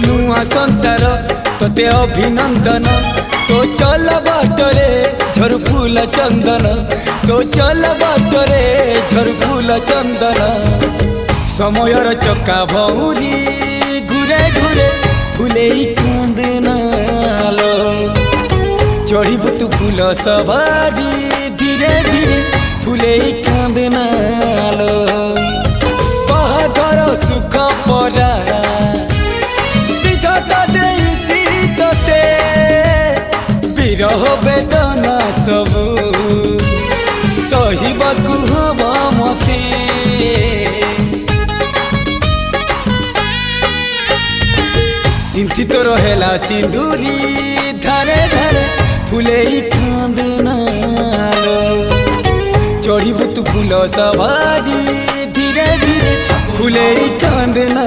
नुआ संसार तोते अभिनंदन तो चल बाटरे झरु फूल चंदन तो चल बाटरे झरु फूल चंदन समयर चक्का भौरी घुरे घुरे फुले कांदनालो चढ़ीबु तू फूल सवारी धीरे धीरे फुले कांदनालो बाहाघर सुख परा विधाता देइछि तोते विरह वेदना सबु सहिबाकु हबा मते सिंथी तोर हेला सिंदूरी धारे धारे फुले कांदनालो चढ़ीबु तू फूल सवारी धीरे धीरे फुले कांदना।